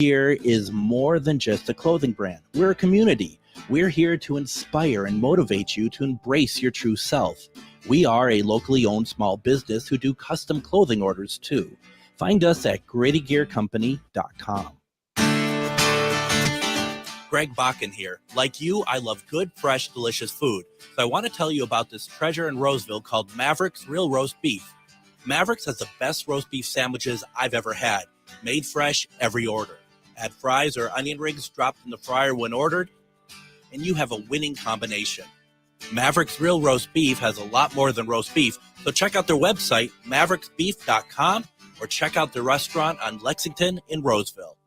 Here is more than just a clothing brand. We're a community. We're here to inspire and motivate you to embrace your true self. We are a locally owned small business who do custom clothing orders too. Find us at GradyGearCompany.com. Greg Bakun here. Like you, I love good, fresh, delicious food. So I want to tell you about this treasure in Roseville called Maverick's Real Roast Beef. Maverick's has the best roast beef sandwiches I've ever had. Made fresh every order. Add fries or onion rings dropped in the fryer when ordered, and you have a winning combination. Maverick's Real Roast Beef has a lot more than roast beef, so check out their website, mavericksbeef.com, or check out their restaurant on Lexington in Roseville.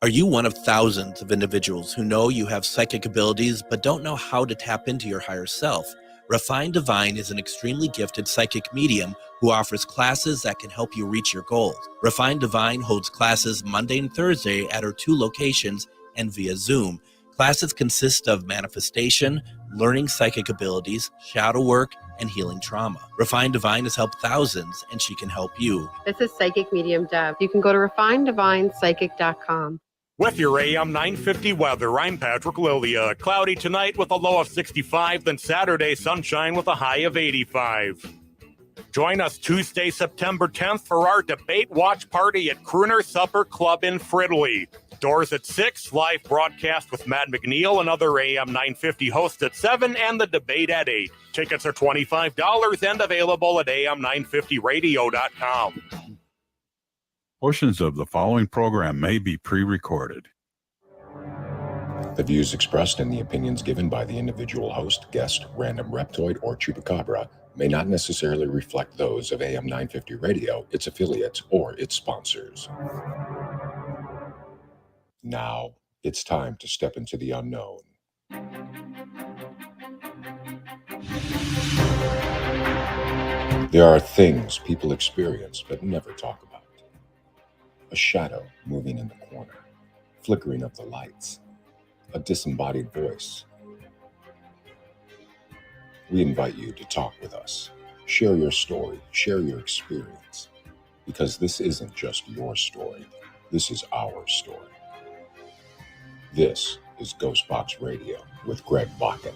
Are you one of thousands of individuals who know you have psychic abilities but don't know how to tap into your higher self? Refined Divine is an extremely gifted psychic medium who offers classes that can help you reach your goals. Refined Divine holds classes Monday and Thursday at her 2 locations and via Zoom. Classes consist of manifestation, learning psychic abilities, shadow work, and healing trauma. Refined Divine has helped thousands, and she can help you. This is Psychic Medium Deb. You can go to refinedivinepsychic.com. With your AM 950 weather, I'm Patrick Lilia. Cloudy tonight with a low of 65, then Saturday sunshine with a high of 85. Join us Tuesday, September 10th for our debate watch party at Crooner Supper Club in Fridley. Doors at 6, live broadcast with Matt McNeil and other AM 950 hosts at 7, and the debate at 8. Tickets are $25 and available at am950radio.com. Portions of the following program may be pre-recorded. The views expressed and the opinions given by the individual host, guest, random reptoid, or chupacabra may not necessarily reflect those of AM 950 Radio, its affiliates, or its sponsors. Now, it's time to step into the unknown. There are things people experience but never talk about. A shadow moving in the corner, flickering of the lights, a disembodied voice. We invite you to talk with us. Share your story, share your experience, because this isn't just your story, this is our story. This is GhostBox Radio with Greg Bakun.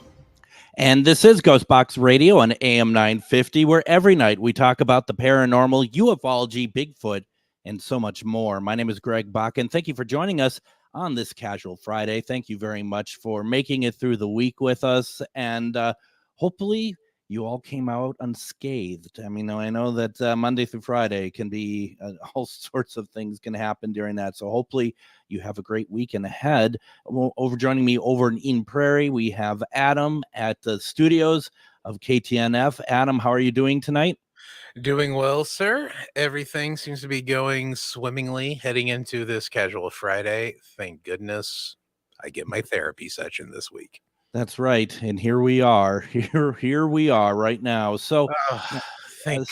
And this is GhostBox Radio on AM 950, where every night we talk about the paranormal, ufology, Bigfoot, and so much more. My name is Greg Bakun. Thank you for joining us on this Casual Friday. Thank you very much for making it through the week with us. And hopefully you all came out unscathed. I mean, I know that Monday through Friday can be all sorts of things can happen during that. So hopefully you have a great weekend ahead. Joining me over in Eden Prairie, we have Adam at the studios of KTNF. Adam, how are you doing tonight? Doing well, sir. Everything seems to be going swimmingly heading into this Casual Friday. Thank goodness I get my therapy session this week. That's right. And here we are. Here we are right now. So I'm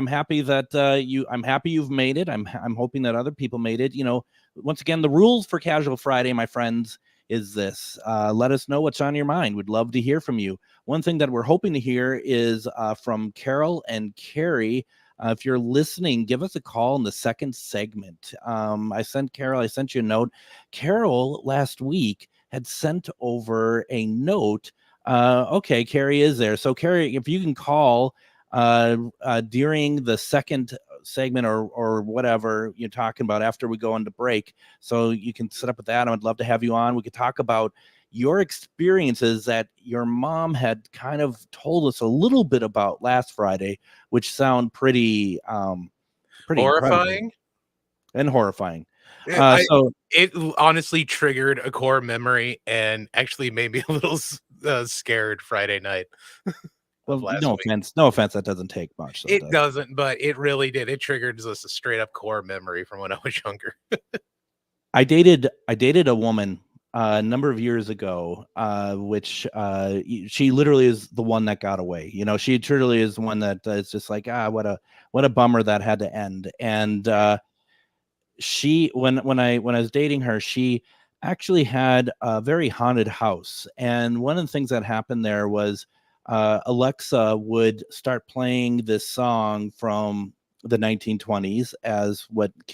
happy that I'm happy you've made it. I'm hoping that other people made it. You know, once again, the rules for Casual Friday, my friends, is this. Let us know what's on your mind. We'd love to hear from you. One thing that we're hoping to hear is from Carol and Carrie. If you're listening, give us a call in the second segment. I sent you a note. Carol last week had sent over a note. Okay, Carrie is there. So Carrie, if you can call during the second segment or whatever you're talking about after we go into break, so you can set up with that. I'd love to have you on. We could talk about your experiences that your mom had kind of told us a little bit about last Friday, which sound pretty horrifying and horrifying. So it honestly triggered a core memory and actually made me a little scared Friday night. Well, no offense. That doesn't take much. It doesn't, but it really did. It triggered just a straight up core memory from when I was younger. I dated a woman a number of years ago, which she literally is the one that got away. You know, she truly is the one that it's just like, what a bummer that had to end. And she, when I was dating her, she actually had a very haunted house. And one of the things that happened there was Alexa would start playing this song from the 1920s,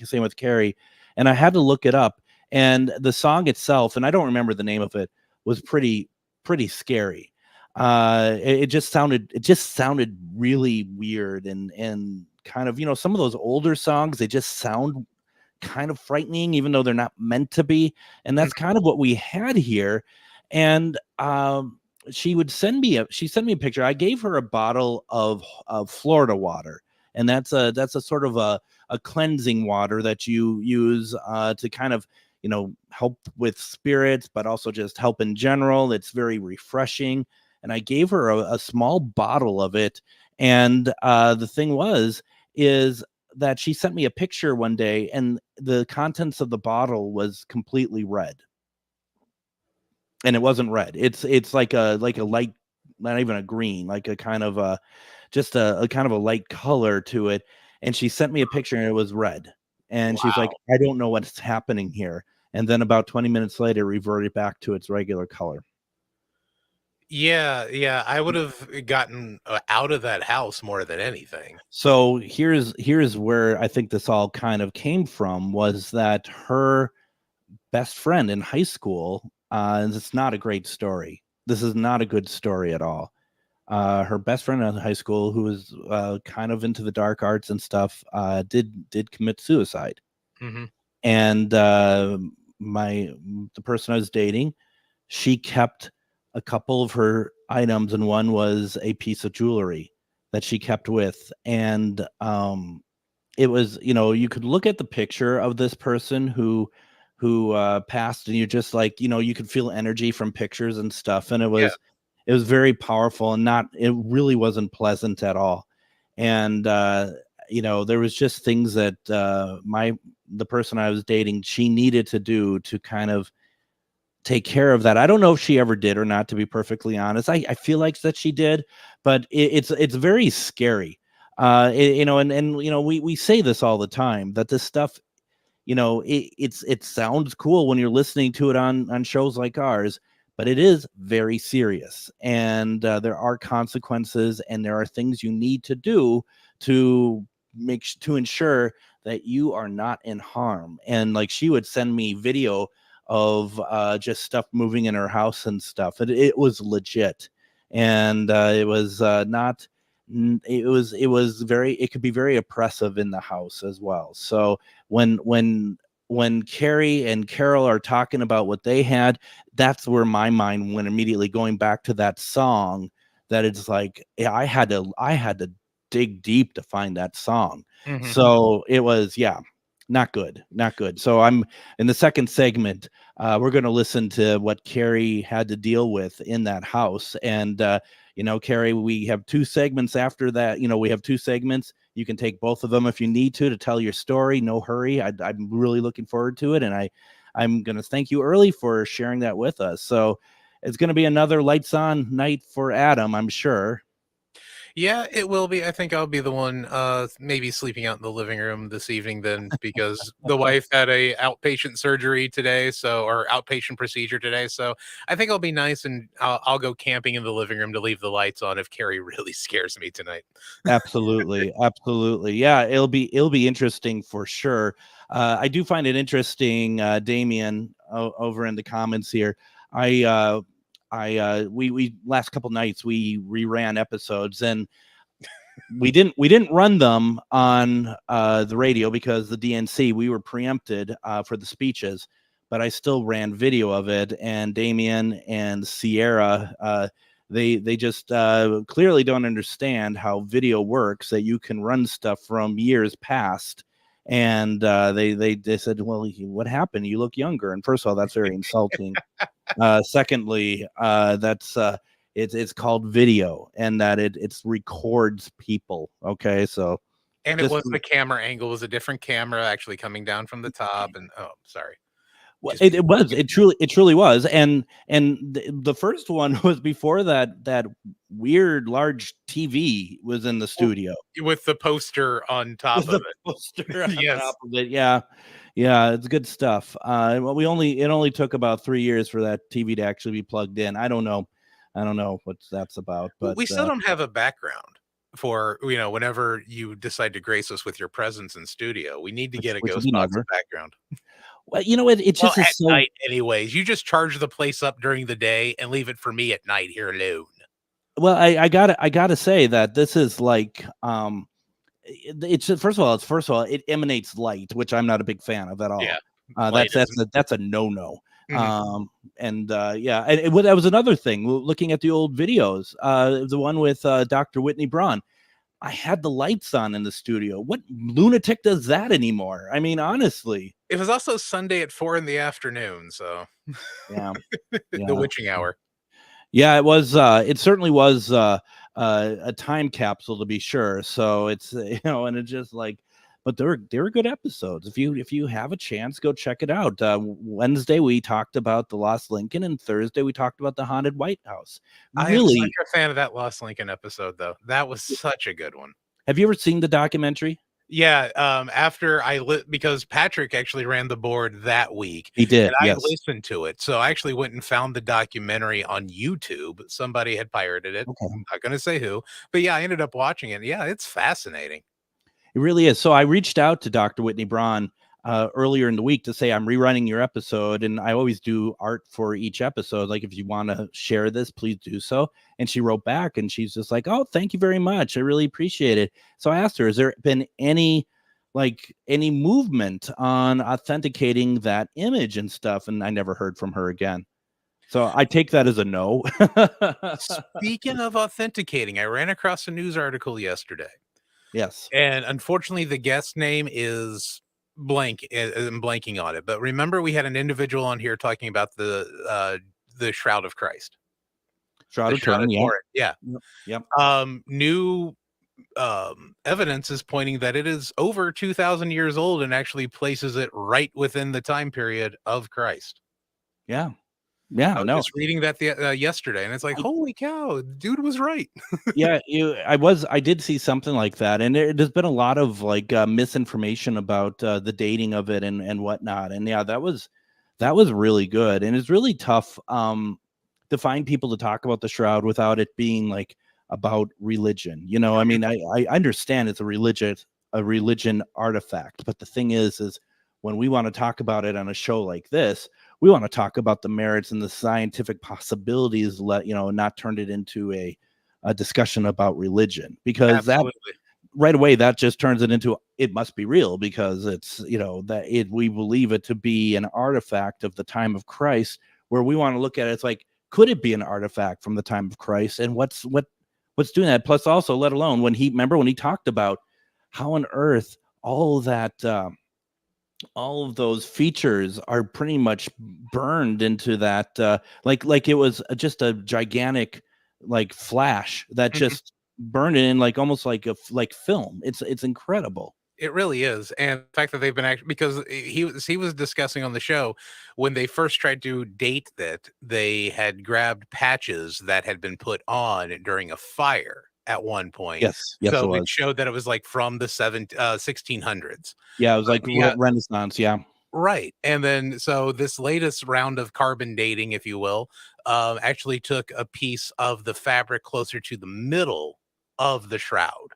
same with Carrie. and I had to look it up. And the song itself, and I don't remember the name of it, was pretty scary. It just sounded really weird and kind of, some of those older songs, they just sound kind of frightening, even though they're not meant to be. And that's kind of what we had here. And she sent me a picture. I gave her a bottle of Florida water, and that's a sort of a cleansing water that you use to kind of, help with spirits, but also just help in general. It's very refreshing. And I gave her a small bottle of it. And the thing is that she sent me a picture one day, and the contents of the bottle was completely red. And it wasn't red. It's like a light, not even a green, like a kind of a kind of a light color to it. And she sent me a picture, and it was red. And she's like, I don't know what's happening here. And then about 20 minutes later, reverted back to its regular color. Yeah, I would have gotten out of that house more than anything. So here's where I think this all kind of came from, was that her best friend in high school, and it's not a great story. This is not a good story at all. Her best friend in high school, who was kind of into the dark arts and stuff, did commit suicide. Mm-hmm. And the person I was dating, she kept a couple of her items, and one was a piece of jewelry that she kept with. And it was, you could look at the picture of this person who passed, and you're just like, you could feel energy from pictures and stuff. And it was very powerful, and it really wasn't pleasant at all. And there was just things that the person I was dating, she needed to do to kind of take care of that. I don't know if she ever did or not, to be perfectly honest. I feel like that she did, but it's very scary. And we say this all the time, that this stuff, it sounds cool when you're listening to it on shows like ours, but it is very serious, and there are consequences, and there are things you need to do to ensure that you are not in harm. And like, she would send me video of just stuff moving in her house and stuff. It was legit, and it was not. It could be very oppressive in the house as well. So when Carrie and Carol are talking about what they had, that's where my mind went immediately, going back to that song. That it's like, I had to dig deep to find that song. Mm-hmm. So it was, not good. So I'm in the second segment. We're going to listen to what Carrie had to deal with in that house. And, Carrie, we have 2 segments after that. We have 2 segments. You can take both of them if you need to tell your story. No hurry. I'm really looking forward to it. And I'm going to thank you early for sharing that with us. So it's going to be another lights on night for Adam, I'm sure. Yeah, it will be. I think I'll be the one maybe sleeping out in the living room this evening then, because the wife had a outpatient surgery today, or outpatient procedure today. So I think I'll be nice, and I'll go camping in the living room to leave the lights on if Carrie really scares me tonight. Absolutely. Yeah, it'll be interesting for sure. I do find it interesting, Damien, over in the comments here. We last couple nights we reran episodes, and we didn't run them on the radio because the DNC, we were preempted for the speeches, but I still ran video of it. And Damien and Sierra, they just clearly don't understand how video works, that you can run stuff from years past. And they said, well, what happened? You look younger. And first of all, that's very insulting. Secondly, that's it's called video, and that it records people. Okay, so and it was the camera angle was a different camera actually coming down from the top. And sorry. Well, it truly was. And the first one was before that weird large TV was in the studio with the poster on top of it. Poster on top of it. Yeah, it's good stuff. Well, it only took about 3 years for that TV to actually be plugged in. I don't know what that's about, but we still don't have a background. for whenever you decide to grace us with your presence in studio. We need to get a which will be GhostBox never. background. Well, it Well, just at is so. night, anyways. You just charge the place up during the day and leave it for me at night here alone. Well, I gotta say that this is like it's first of all it emanates light, which I'm not a big fan of at all. Yeah, That's a no-no. Mhm. Yeah, and that was another thing. Looking at the old videos, the one with Dr. Whitney Braun, I had the lights on in the studio. What lunatic does that anymore? I mean, honestly. It was also Sunday at 4 in the afternoon, so Yeah, the yeah. witching hour. Yeah, it was. It certainly was a time capsule to be sure. So it's and it's just like, but they were good episodes. If you have a chance, go check it out. Wednesday we talked about the Lost Lincoln, and Thursday we talked about the haunted White House. I am Really, such a fan of that Lost Lincoln episode, though. That was such a good one. have you ever seen the documentary? Yeah, after because Patrick actually ran the board that week, He did. and I Yes. listened to it. So I actually went and found the documentary on YouTube. Somebody had pirated it. Okay. I'm not going to say who, but yeah, I ended up watching it. Yeah, it's fascinating. It really is. So I reached out to Dr. Whitney Braun earlier in the week to say I'm rerunning your episode, and I always do art for each episode. Like, if you want to share this, please do so. And she wrote back, and she's just like, "Oh, thank you very much. I really appreciate it." So I asked her, "Has there been any movement on authenticating that image and stuff?" And I never heard from her again. So I take that as a no. Speaking of authenticating, I ran across a news article yesterday. Yes. And unfortunately, the guest name is blank. I'm blanking on it. But remember, we had an individual on here talking about the Shroud of Christ. Shroud of Turin, yeah. Yeah. Yep. New evidence is pointing that it is over 2,000 years old and actually places it right within the time period of Christ. Yeah. Yeah. I was No. just reading that yesterday, and it's like, holy cow, dude was right. Yeah, I did see something like that, and there's been a lot of misinformation about the dating of it and whatnot. And yeah, that was really good, and it's really tough to find people to talk about the shroud without it being like about religion. I mean, I understand it's a religion artifact, but the thing is when we want to talk about it on a show like this, we want to talk about the merits and the scientific possibilities, not turn it into a discussion about religion, because Absolutely. that right away, that just turns it into, it must be real because it's, we believe it to be an artifact of the time of Christ, where we want to look at it. It's like, could it be an artifact from the time of Christ? And what's doing that? Plus also, let alone when he talked about how on earth all of those features are pretty much burned into that, like it was just a gigantic flash that just burned it in, almost like film. It's incredible. It really is. And the fact that they've been because he was discussing on the show when they first tried to date that, they had grabbed patches that had been put on during a fire at one point. Yes, So it it was. showed that it was like from the 1600s. Yeah, it was like Yeah. Renaissance. Yeah. Right. And then so this latest round of carbon dating, if you will, actually took a piece of the fabric closer to the middle of the shroud.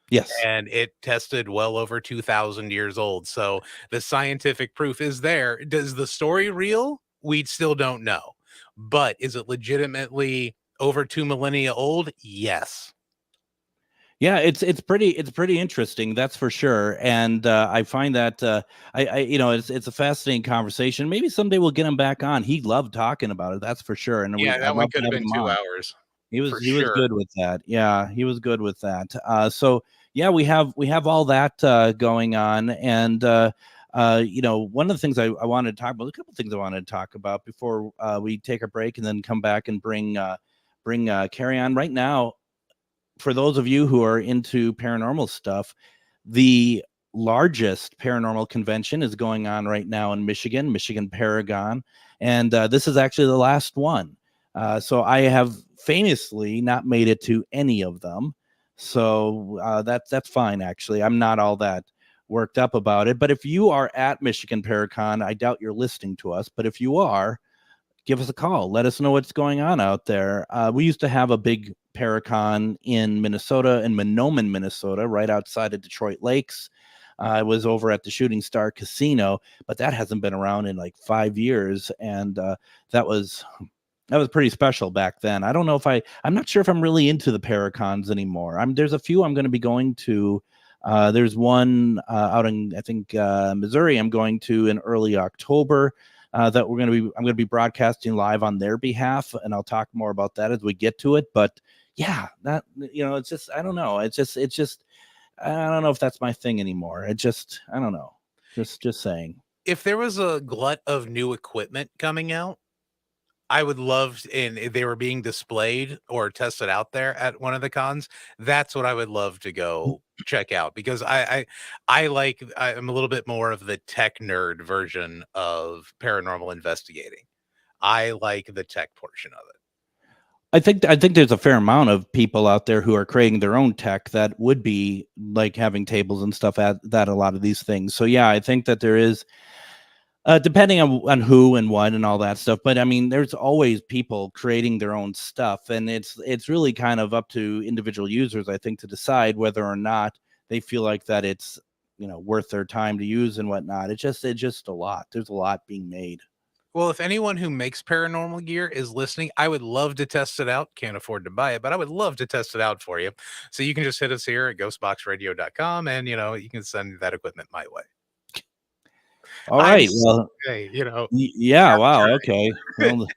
Yes. And it tested well over 2,000 years old. So the scientific proof is there. Does the story real? We still don't know. But is it legitimately over 2 millennia old? Yes. Yeah, it's pretty interesting, that's for sure. And I find that it's a fascinating conversation. Maybe someday we'll get him back on. He loved talking about it, that's for sure. And Yeah, I'd that one love to could have have been him 2 on. hours. He was for was sure. good with that. Yeah, he was good with that. So yeah, we have all that going on, and one of the things I wanted to talk about, a couple things I wanted to talk about before we take a break and then come back and bring Carrie on. Right now, for those of you who are into paranormal stuff, the largest paranormal convention is going on right now in Michigan Paragon, and this is actually the last one. So I have famously not made it to any of them. So that's fine, actually. I'm not all that worked up about it. But if you are at Michigan Paracon, I doubt you're listening to us. But if you are, give us a call. Let us know what's going on out there. We used to have a big Paracon in Minnesota, in Mahnomen, Minnesota, right outside of Detroit Lakes. I was over at the Shooting Star Casino, but that hasn't been around in like 5 years, and that was pretty special back then. I don't know if I'm not sure if I'm really into the Paracons anymore. There's a few I'm going to be going to. There's one out in, I think, Missouri I'm going to in early October. I'm going to be broadcasting live on their behalf, and I'll talk more about that as we get to it. But yeah, that, it's just, I don't know. It's just, I don't know if that's my thing anymore. I don't know. Just saying. If there was a glut of new equipment coming out, I would love, and if they were being displayed or tested out there at one of the cons, that's what I would love to go check out, because I'm a little bit more of the tech nerd version of paranormal investigating. I like the tech portion of it. I think there's a fair amount of people out there who are creating their own tech that would be like having tables and stuff at that, a lot of these things. So yeah, I think that there is, depending on who and what and all that stuff. But I mean, there's always people creating their own stuff, and it's really kind of up to individual users, I think, to decide whether or not they feel like that it's, worth their time to use and whatnot. It's just a lot. There's a lot being made. Well, if anyone who makes paranormal gear is listening, I would love to test it out. Can't afford to buy it, but I would love to test it out for you. So you can just hit us here at ghostboxradio.com, and you can send that equipment my way. All right. Well, yeah. Wow. Okay. Well,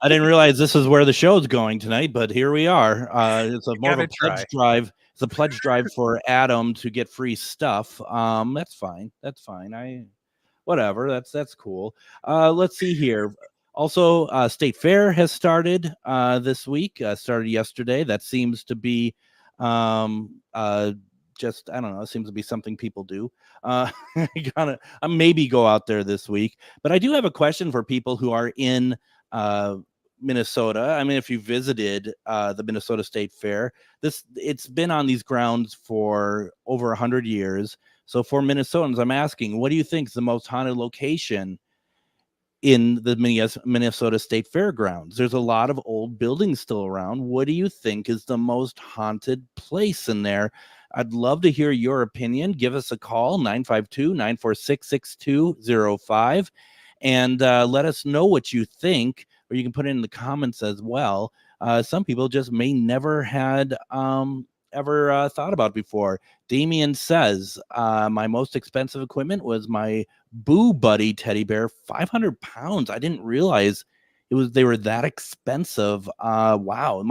I didn't realize this is where the show's going tonight, but here we are. It's more of a pledge drive. It's a pledge drive for Adam to get free stuff. That's fine. Whatever. That's cool. Let's see here. Also, State Fair has started this week. Started yesterday. That seems to be just, I don't know, it seems to be something people do. I maybe go out there this week, but I do have a question for people who are in Minnesota. I mean, if you visited the Minnesota State Fair, it's been on these grounds for over 100 years. So for Minnesotans, I'm asking, what do you think is the most haunted location in the Minnesota State Fairgrounds? There's a lot of old buildings still around. What do you think is the most haunted place in there? I'd love to hear your opinion. Give us a call, 952-946-6205, and let us know what you think, or you can put it in the comments as well. Some people just may never had ever thought about before. Damien says, my most expensive equipment was my Boo Buddy teddy bear, 500 pounds. I didn't realize they were that expensive. Wow.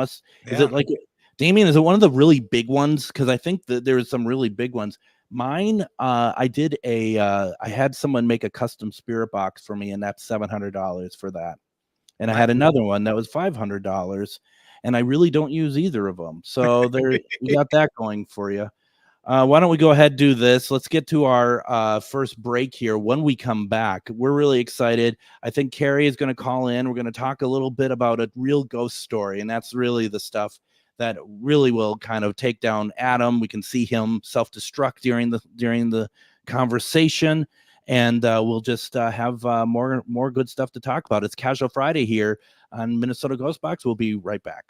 Is it like, Damien, is it one of the really big ones? Because I think that there's some really big ones. Mine, I had someone make a custom spirit box for me, and that's $700 for that. And I had another one that was $500, and I really don't use either of them. So you got that going for you. Why don't we go ahead and do this? Let's get to our first break here. When we come back, we're really excited. I think Carrie is going to call in. We're going to talk a little bit about a real ghost story, and that's really the stuff that really will kind of take down Adam. We can see him self-destruct during the conversation, and we'll just have more good stuff to talk about. It's Casual Friday here on Minnesota GhostBox. We'll be right back.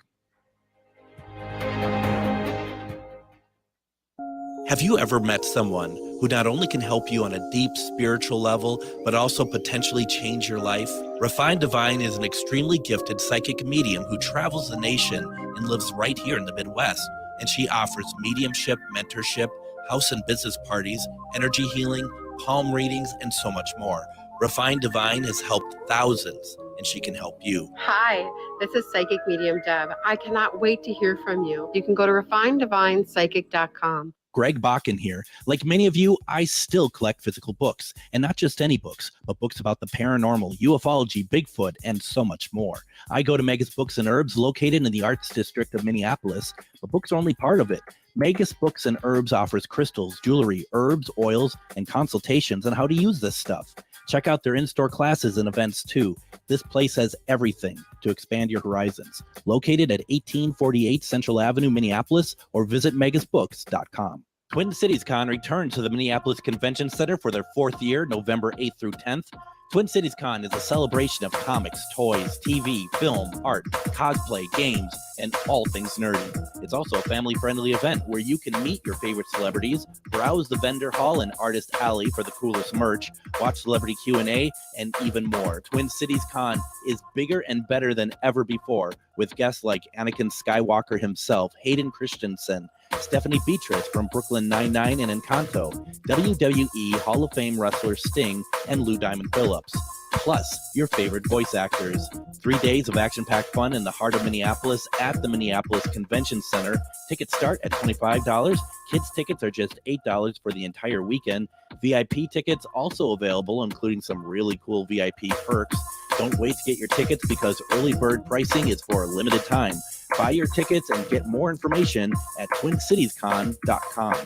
Have you ever met someone who not only can help you on a deep spiritual level, but also potentially change your life? Refined Divine is an extremely gifted psychic medium who travels the nation and lives right here in the Midwest. And she offers mediumship, mentorship, house and business parties, energy healing, palm readings, and so much more. Refined Divine has helped thousands, and she can help you. Hi, this is Psychic Medium Deb. I cannot wait to hear from you. You can go to refineddivinepsychic.com. Greg Bakun here. Like many of you, I still collect physical books, and not just any books, but books about the paranormal, ufology, Bigfoot, and so much more. I go to Megas Books and Herbs, located in the Arts District of Minneapolis, but books are only part of it. Megas Books and Herbs offers crystals, jewelry, herbs, oils, and consultations on how to use this stuff. Check out their in-store classes and events too. This place has everything to expand your horizons. Located at 1848 Central Avenue, Minneapolis, or visit megasbooks.com. Twin Cities Con returns to the Minneapolis Convention Center for their fourth year, November 8th through 10th. Twin Cities Con is a celebration of comics, toys, TV, film, art, cosplay, games, and all things nerdy. It's also a family-friendly event where you can meet your favorite celebrities, browse the vendor hall and artist alley for the coolest merch, watch celebrity Q&A, and even more. Twin Cities Con is bigger and better than ever before, with guests like Anakin Skywalker himself, Hayden Christensen, Stephanie Beatrice from Brooklyn Nine-Nine and Encanto, WWE Hall of Fame wrestler Sting, and Lou Diamond Phillips. Plus, your favorite voice actors. 3 days of action-packed fun in the heart of Minneapolis at the Minneapolis Convention Center. Tickets start at $25. Kids tickets are just $8 for the entire weekend. VIP tickets also available, including some really cool VIP perks. Don't wait to get your tickets because early bird pricing is for a limited time. Buy your tickets and get more information at TwinCitiesCon.com.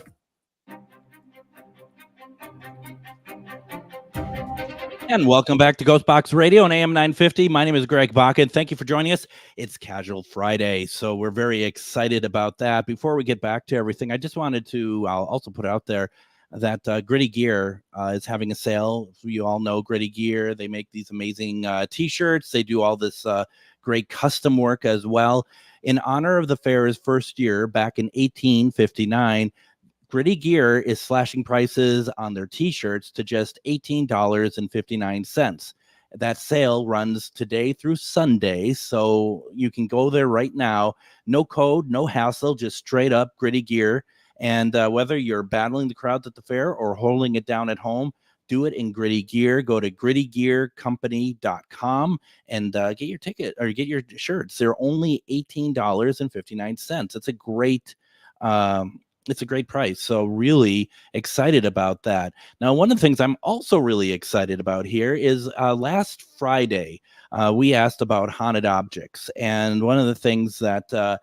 And welcome back to GhostBox Radio on AM 950. My name is Greg Bakun. Thank you for joining us. It's Casual Friday, so we're very excited about that. Before we get back to everything, I just wanted to I'll also put out there that Gritty Gear is having a sale. You all know Gritty Gear. They make these amazing T-shirts. They do all this great custom work as well. In honor of the fair's first year back in 1859, Gritty Gear is slashing prices on their T-shirts to just $18.59. That sale runs today through Sunday, so you can go there right now. No code, no hassle, just straight up Gritty Gear. And whether you're battling the crowds at the fair or holding it down at home, do it in Gritty Gear. Go to grittygearcompany.com and get your ticket or get your shirts. They're only $18.59. It's a great price. So really excited about that. Now, one of the things I'm also really excited about here is last Friday, we asked about haunted objects. And one of the things that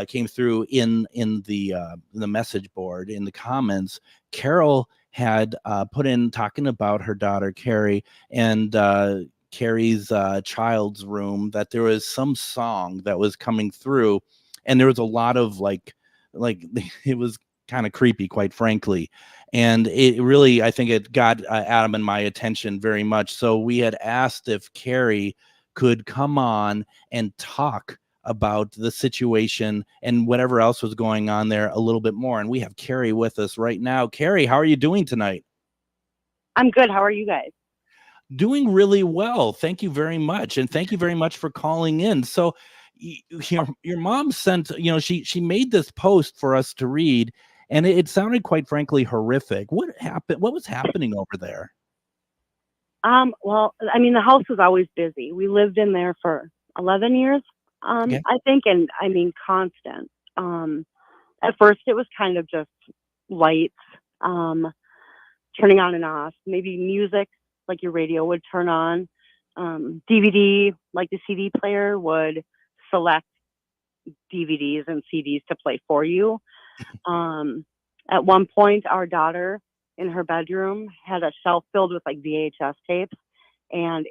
came through in the message board, in the comments, Carol had put in talking about her daughter, Carrie, and Carrie's child's room, that there was some song that was coming through. And there was a lot of like it was kind of creepy, quite frankly. And it really, I think it got Adam and my attention very much. So we had asked if Carrie could come on and talk about the situation and whatever else was going on there a little bit more. And we have Carrie with us right now. Carrie, how are you doing tonight? I'm good. How are you guys? Doing really well. Thank you very much. And thank you very much for calling in. So your mom sent, she made this post for us to read, and it sounded quite frankly horrific. What happened? What was happening over there? Well, I mean, the house was always busy. We lived in there for 11 years, Okay. I think, and I mean, constant. At first it was kind of just lights, turning on and off, maybe music, like your radio would turn on, DVD, like the CD player would select DVDs and CDs to play for you. At one point, our daughter in her bedroom had a shelf filled with like VHS tapes, and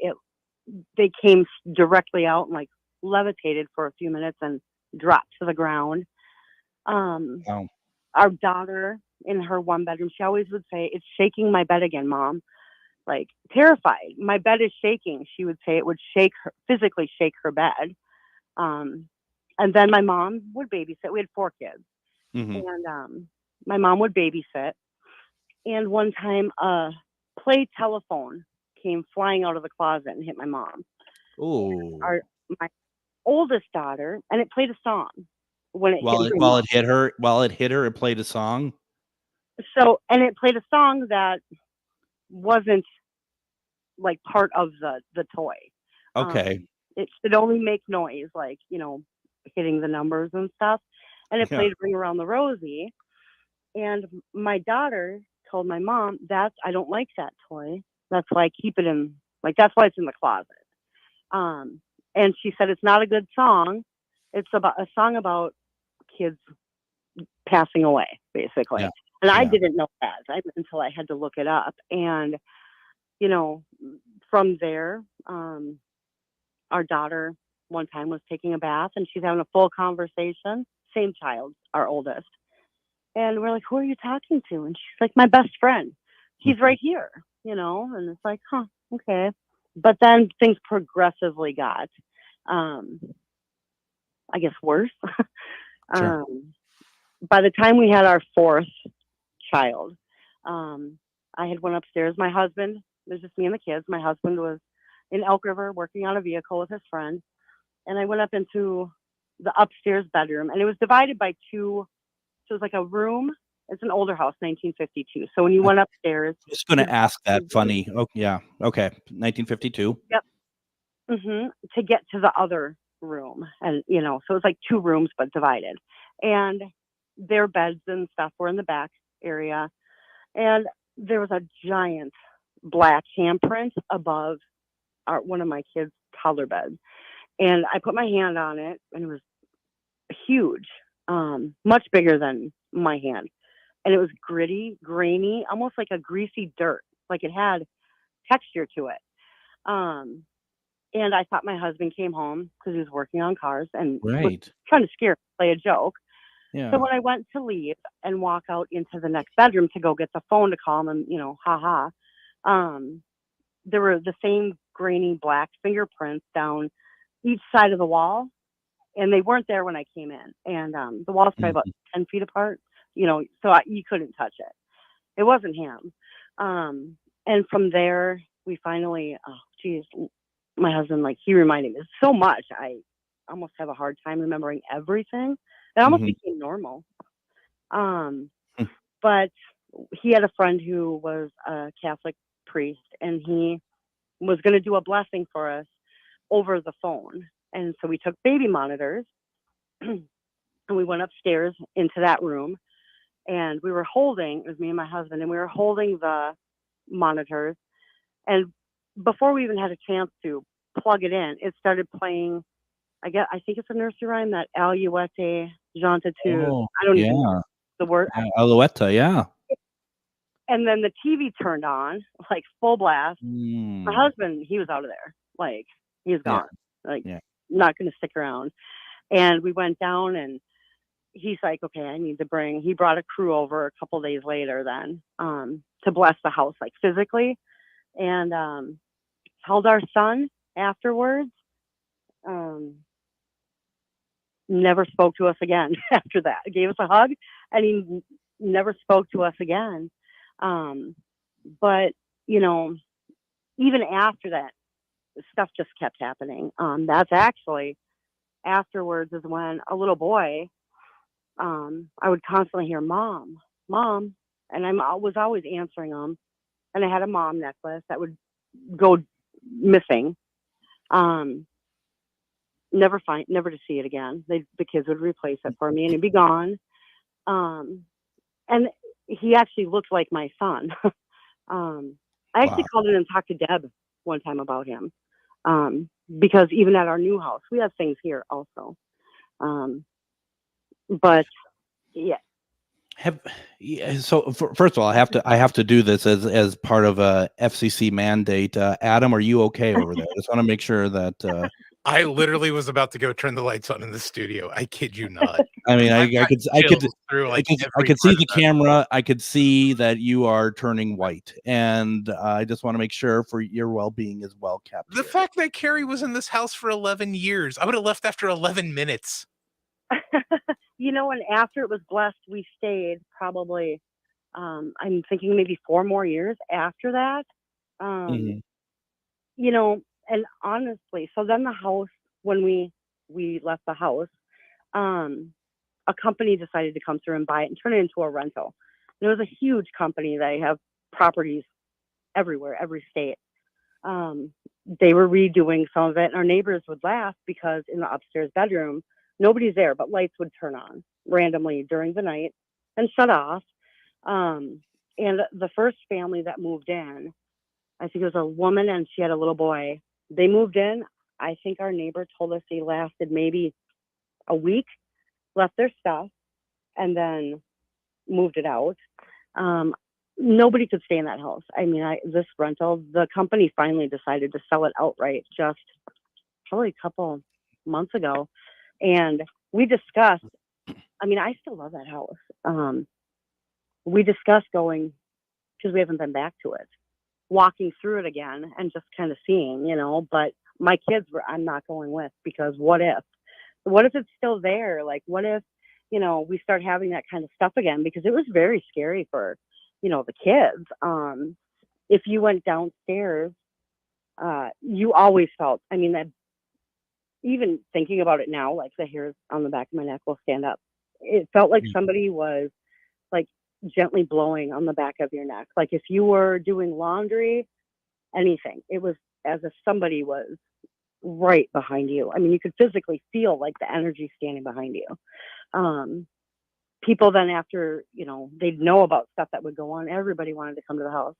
they came directly out and like levitated for a few minutes and dropped to the ground. Wow. Our daughter in her one bedroom, she always would say, "It's shaking my bed again, Mom." Like terrified. "My bed is shaking." She would say it would physically shake her bed. And then my mom would babysit. We had 4 kids. Mm-hmm. And my mom would babysit. And one time a play telephone came flying out of the closet and hit my mom. Oh. My oldest daughter, and it played a song when it While hit it hit her, it played a song. So, and it played a song that wasn't like part of the toy. Okay. It should only make noise, like, hitting the numbers and stuff. And it played Ring Around the Rosie. And my daughter told my mom, I don't like that toy. That's why I keep it in, like, that's why it's in the closet. And she said, it's not a good song. It's about a song about kids passing away, basically. Yeah. And I didn't know that until I had to look it up. And, from there, our daughter one time was taking a bath and she's having a full conversation. Same child, our oldest. And we're like, "Who are you talking to?" And she's like, "My best friend. He's right here," and it's like, huh. okay. But then things progressively got, I guess, worse. Sure. By the time we had our fourth child, I had went upstairs. My husband, it was just me and the kids. My husband was in Elk River working on a vehicle with his friend. And I went up into the upstairs bedroom, and it was divided by two. So it was like a room. It's an older house, 1952. So when you went upstairs, Just going to ask that there's- funny. Oh, yeah. Okay. 1952. Yep. To get to the other room. And, so it was like two rooms, but divided. And their beds and stuff were in the back area. And there was a giant black handprint above one of my kids' toddler beds. And I put my hand on it, and it was huge, much bigger than my hand. And it was gritty, grainy, almost like a greasy dirt, like it had texture to it. And I thought my husband came home because he was working on cars and was trying to scare, play a joke. Yeah. So when I went to leave and walk out into the next bedroom to go get the phone to call him, there were the same grainy black fingerprints down each side of the wall, and they weren't there when I came in. And the wall's probably about 10 feet apart, so you couldn't touch it. It wasn't him. And from there, we finally, my husband, he reminded me so much. I almost have a hard time remembering everything. It almost became normal. But he had a friend who was a Catholic priest, and he was going to do a blessing for us over the phone. And so we took baby monitors and we went upstairs into that room, and it was me and my husband, and we were holding the monitors. And before we even had a chance to plug it in, it started playing, I think it's a nursery rhyme, that Alouette, Jantitude. I don't even know the word. Alouette, yeah. And then the TV turned on, full blast. My husband, he was out of there. He was gone. Not going to stick around. And we went down, and he's like, okay, I need to he brought a crew over a couple days later then to bless the house, physically. And held our son afterwards. Never spoke to us again after that. Gave us a hug, and he never spoke to us again. But, even after that, stuff just kept happening. That's actually afterwards is when a little boy, I would constantly hear mom, mom. And I was always answering them. And I had a mom necklace that would go missing. Never to see it again. The kids would replace it for me, and it'd be gone. And he actually looked like my son. I actually called in and talked to Deb one time about him. Because even at our new house, we have things here also. But yeah. So first of all, I have to do this as part of a FCC mandate. Adam, are you okay over there? I just want to make sure that I literally was about to go turn the lights on in the studio. I kid you not. I mean, I could see the camera. I could see that you are turning white, and I just want to make sure for your well-being is well kept. The fact that Carrie was in this house for 11 years, I would have left after 11 minutes. And after it was blessed, we stayed probably, I'm thinking maybe 4 more years after that. And honestly, so then the house, when we left the house, a company decided to come through and buy it and turn it into a rental. And it was a huge company. They have properties everywhere, every state. They were redoing some of it, and our neighbors would laugh because in the upstairs bedroom, nobody's there, but lights would turn on randomly during the night and shut off. And the first family that moved in, I think it was a woman and she had a little boy. They moved in. I think our neighbor told us they lasted maybe a week, left their stuff, and then moved it out. Nobody could stay in that house. I mean, this rental, the company finally decided to sell it outright just probably a couple months ago. And we discussed, I still love that house. We discussed going, because we haven't been back to it. walking through it again and just kind of seeing, but my kids I'm not going with, because what if it's still there? Like, what if, we start having that kind of stuff again? Because it was very scary for, the kids. If you went downstairs, you always felt, that even thinking about it now, like the hairs on the back of my neck will stand up. It felt like somebody was like gently blowing on the back of your neck. Like if you were doing laundry, anything, it was as if somebody was right behind you. You could physically feel like the energy standing behind you. People then, after, they'd know about stuff that would go on, everybody wanted to come to the house.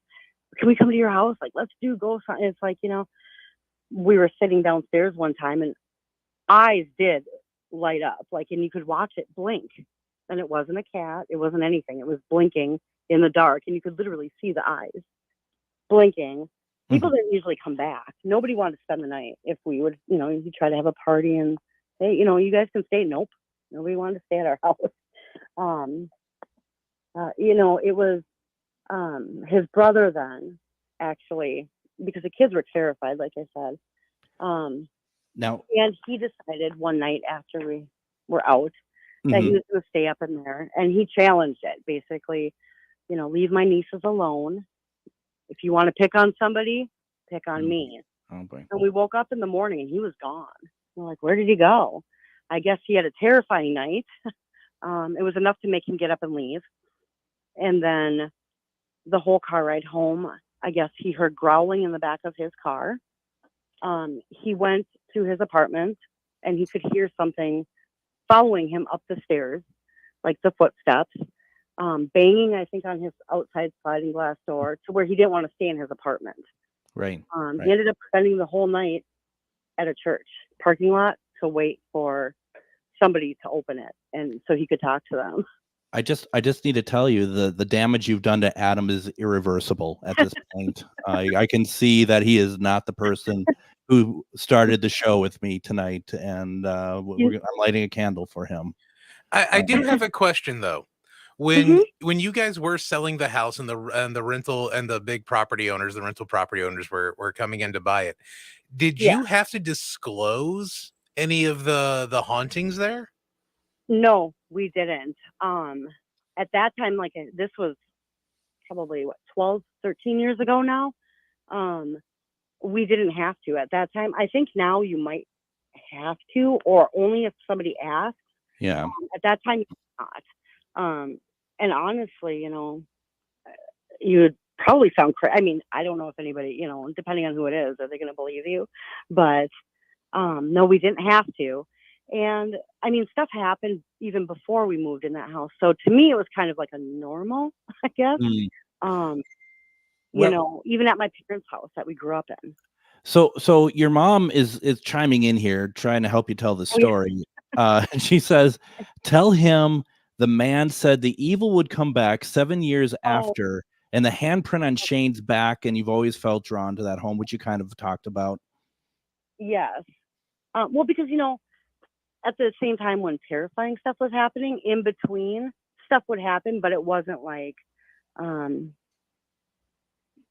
Can we come to your house? Like, let's do ghost hunt. It's like, we were sitting downstairs one time and eyes did light up, like, and you could watch it blink. And it wasn't a cat. It wasn't anything. It was blinking in the dark, and you could literally see the eyes blinking. People didn't usually come back. Nobody wanted to spend the night. If we would, you try to have a party and say, you guys can stay. Nope. Nobody wanted to stay at our house. It was his brother then, actually, because the kids were terrified, like I said. Now, and he decided one night after we were out that he was going to stay up in there, and he challenged it. Basically, leave my nieces alone. If you want to pick on somebody, pick on me. Oh boy. And we woke up in the morning and he was gone. We're like, where did he go? I guess he had a terrifying night. It was enough to make him get up and leave. And then the whole car ride home, I guess he heard growling in the back of his car. He went to his apartment and he could hear something following him up the stairs, like the footsteps, banging, I think, on his outside sliding glass door, to where he didn't want to stay in his apartment. Right. He ended up spending the whole night at a church parking lot to wait for somebody to open it, and so he could talk to them. I just need to tell you, the damage you've done to Adam is irreversible at this point. I can see that he is not the person who started the show with me tonight, and I'm lighting a candle for him. I do have a question though. When you guys were selling the house and the rental and the big property owners, the rental property owners were coming in to buy it, did you have to disclose any of the hauntings there? No, we didn't. At that time, like, this was probably 12, 13 years ago now. We didn't have to at that time. I think now you might have to, or only if somebody asks. Yeah. At that time, not. And honestly, you would probably sound crazy. I don't know if anybody, depending on who it is, are they going to believe you? But no, we didn't have to. And stuff happened even before we moved in that house. So to me, it was kind of like a normal, I guess. Even at my parents' house that we grew up in. So your mom is chiming in here, trying to help you tell the story. And she says, tell him the man said the evil would come back 7 years after, and the handprint on Shane's back, and you've always felt drawn to that home, which you kind of talked about. Yes. Well, because, at the same time when terrifying stuff was happening, in between stuff would happen, but it wasn't like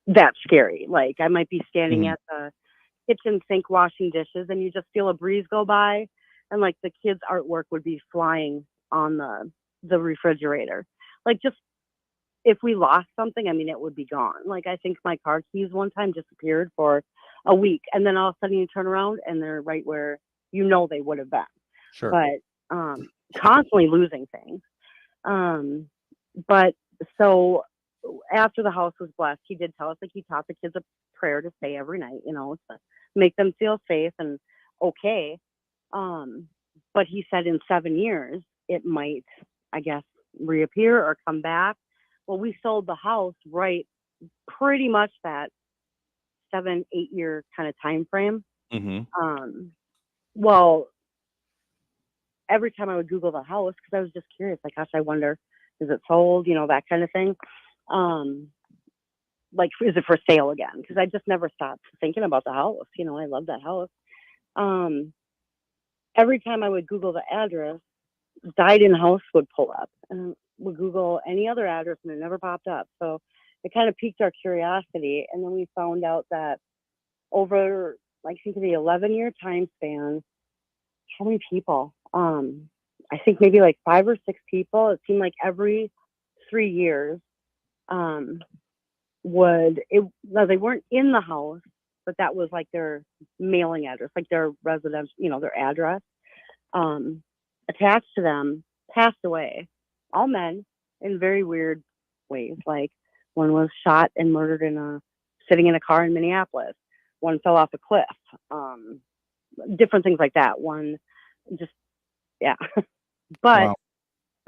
that scary. Like, I might be standing at the kitchen sink washing dishes and you just feel a breeze go by, and like the kids' artwork would be flying on the refrigerator. Like, just if we lost something, it would be gone. Like, I think my car keys one time disappeared for a week, and then all of a sudden you turn around and they're right where they would have been. Sure. But constantly losing things. But so after the house was blessed, he did tell us, like, he taught the kids a prayer to say every night, to make them feel safe and okay. But he said in 7 years, it might, I guess, reappear or come back. Well, we sold the house right pretty much that 7-8 year kind of time frame. Well, every time I would Google the house, because I was just curious, like, gosh, I wonder, is it sold? That kind of thing. Like, is it for sale again? Because I just never stopped thinking about the house. I love that house. Every time I would Google the address, died in house would pull up, and would Google any other address and it never popped up. So it kind of piqued our curiosity. And then we found out that over, like, I think the 11-year time span, how many people? I think maybe like 5 or 6 people. It seemed like every 3 years, no, they weren't in the house, but that was like their mailing address, like their residence, their address, attached to them, passed away. All men, in very weird ways. Like, one was shot and murdered sitting in a car in Minneapolis. One fell off a cliff. Different things like that. One just, yeah. But Wow.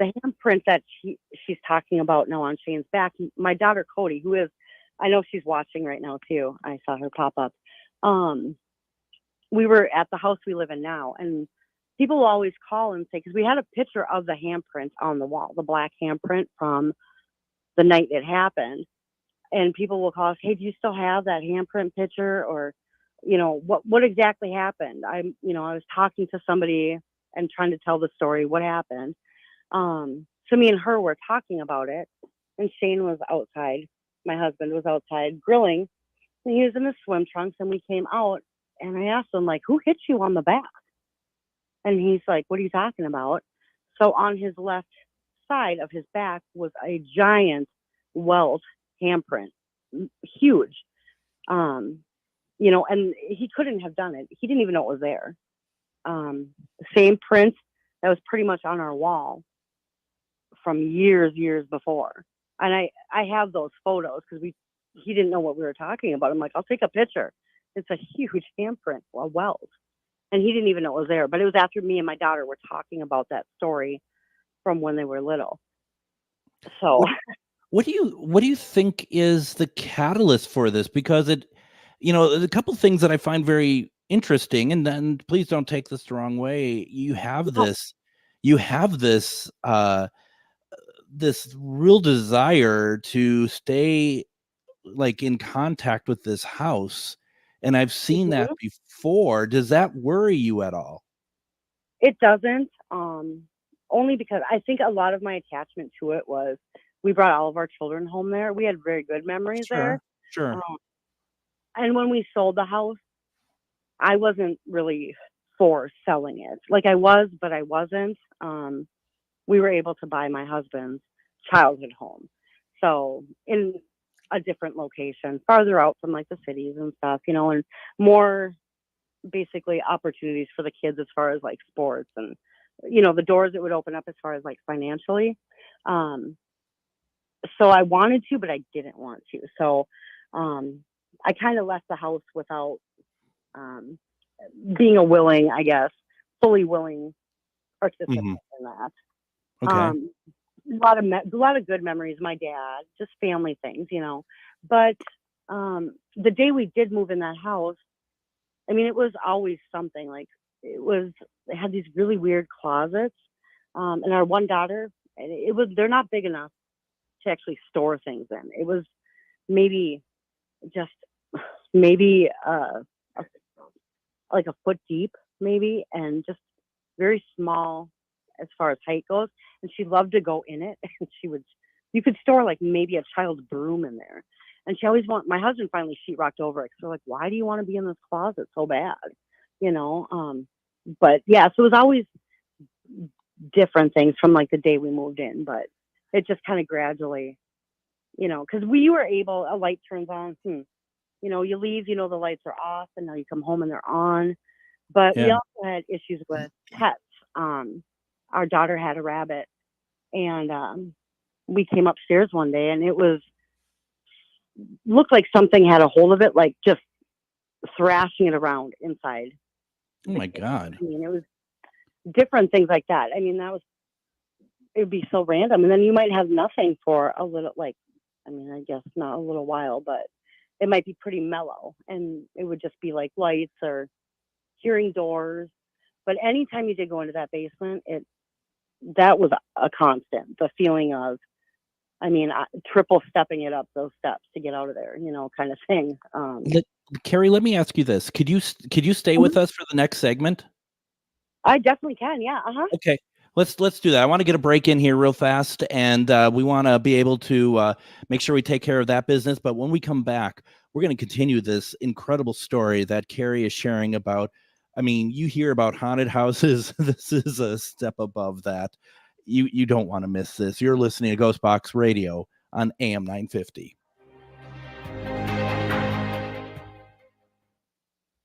the handprint that she's talking about now on Shane's back, my daughter Cody, who is, I know she's watching right now too. I saw her pop up. We were at the house we live in now, and people will always call and say, because we had a picture of the handprint on the wall, the black handprint from the night it happened. And people will call us, hey, do you still have that handprint picture? Or, what exactly happened? I was talking to somebody and trying to tell the story, what happened. So me and her were talking about it, and Shane was outside. My husband was outside grilling, and he was in his swim trunks, and we came out, and I asked him, like, who hit you on the back? And he's like, what are you talking about? So on his left side of his back was a giant welt handprint, huge. And he couldn't have done it. He didn't even know it was there. Same print that was pretty much on our wall from years before. And I have those photos because he didn't know what we were talking about. I'm like, I'll take a picture. It's a huge handprint, a welt. And he didn't even know it was there. But it was after me and my daughter were talking about that story from when they were little. So what do you think is the catalyst for this? Because there's a couple things that I find very interesting, and then please don't take this the wrong way. You have this this real desire to stay like in contact with this house. And I've seen that before. Does that worry you at all? It doesn't. Only because I think a lot of my attachment to it was we brought all of our children home there. We had very good memories there. Sure. And when we sold the house, I wasn't really for selling it. Like, I was, but I wasn't. We were able to buy my husband's childhood home. So in a different location, farther out from like the cities and stuff, and more basically opportunities for the kids as far as like sports and, the doors it would open up as far as like financially. So I wanted to, but I didn't want to. So I kind of left the house without being fully willing participant in that. Okay. A lot of good memories. My dad, just family things, But the day we did move in that house, I mean, it was always something. Like, they had these really weird closets, and our one daughter, they're not big enough to actually store things in. It was maybe like a foot deep, maybe, and just very small as far as height goes. And she loved to go in it, and you could store like maybe a child's broom in there. And she always my husband finally sheetrocked over it. So we're like, why do you want to be in this closet so bad? But yeah, so it was always different things from like the day we moved in, but it just kind of gradually, because we were able, a light turns on, you leave, the lights are off, and now you come home and they're on. But we also had issues with pets. Our daughter had a rabbit, and we came upstairs one day, and it looked like something had a hold of it, like just thrashing it around inside. Oh my God. I mean, it was different things like that. I mean, it would be so random. And then you might have nothing for a little, I guess not a little while, but it might be pretty mellow. And it would just be like lights or hearing doors. But anytime you did go into that basement, that was a constant. The feeling of, triple stepping it up those steps to get out of there, kind of thing. Carrie, let me ask you this. Could you stay with us for the next segment? I definitely can. Yeah. Okay. Let's do that. I want to get a break in here real fast, and we want to be able to make sure we take care of that business. But when we come back, we're going to continue this incredible story that Carrie is sharing about. I mean, you hear about haunted houses. This is a step above that. You don't want to miss this. You're listening to GhostBox Radio on AM 950.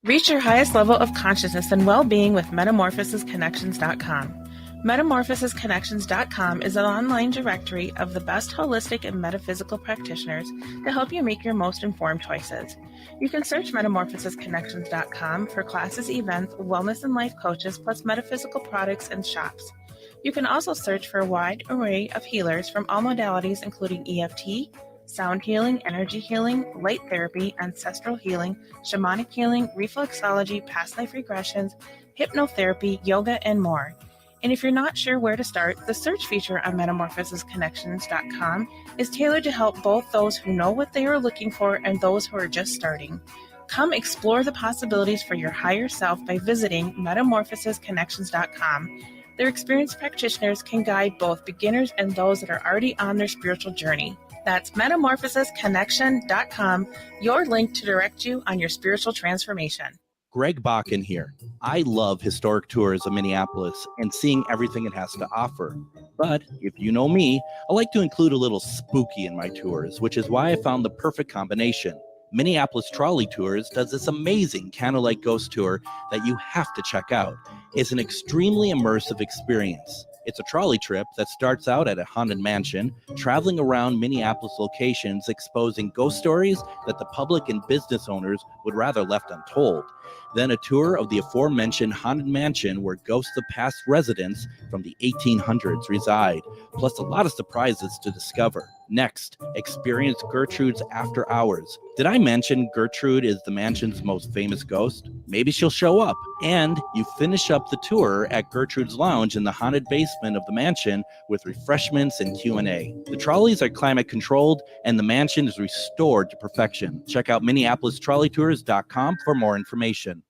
Reach your highest level of consciousness and well-being with metamorphosisconnections.com. Metamorphosisconnections.com is an online directory of the best holistic and metaphysical practitioners to help you make your most informed choices. You can search metamorphosisconnections.com for classes, events, wellness and life coaches, plus metaphysical products and shops. You can also search for a wide array of healers from all modalities, including EFT, sound healing, energy healing, light therapy, ancestral healing, shamanic healing, reflexology, past life regressions, hypnotherapy, yoga, and more. And if you're not sure where to start, the search feature on metamorphosisconnections.com is tailored to help both those who know what they are looking for and those who are just starting. Come explore the possibilities for your higher self by visiting metamorphosisconnections.com. Their experienced practitioners can guide both beginners and those that are already on their spiritual journey. That's metamorphosisconnection.com, your link to direct you on your spiritual transformation. Greg Bakun here. I love historic tours of Minneapolis and seeing everything it has to offer. But if you know me, I like to include a little spooky in my tours, which is why I found the perfect combination. Minneapolis Trolley Tours does this amazing candlelight ghost tour that you have to check out. It's an extremely immersive experience. It's a trolley trip that starts out at a haunted mansion, traveling around Minneapolis locations, exposing ghost stories that the public and business owners would rather left untold. Then a tour of the aforementioned haunted mansion where ghosts of past residents from the 1800s reside, plus a lot of surprises to discover. Next, experience Gertrude's After Hours. Did I mention Gertrude is the mansion's most famous ghost? Maybe she'll show up. And you finish up the tour at Gertrude's Lounge in the haunted basement of the mansion with refreshments and Q&A. The trolleys are climate controlled and the mansion is restored to perfection. Check out MinneapolisTrolleyTours.com for more information.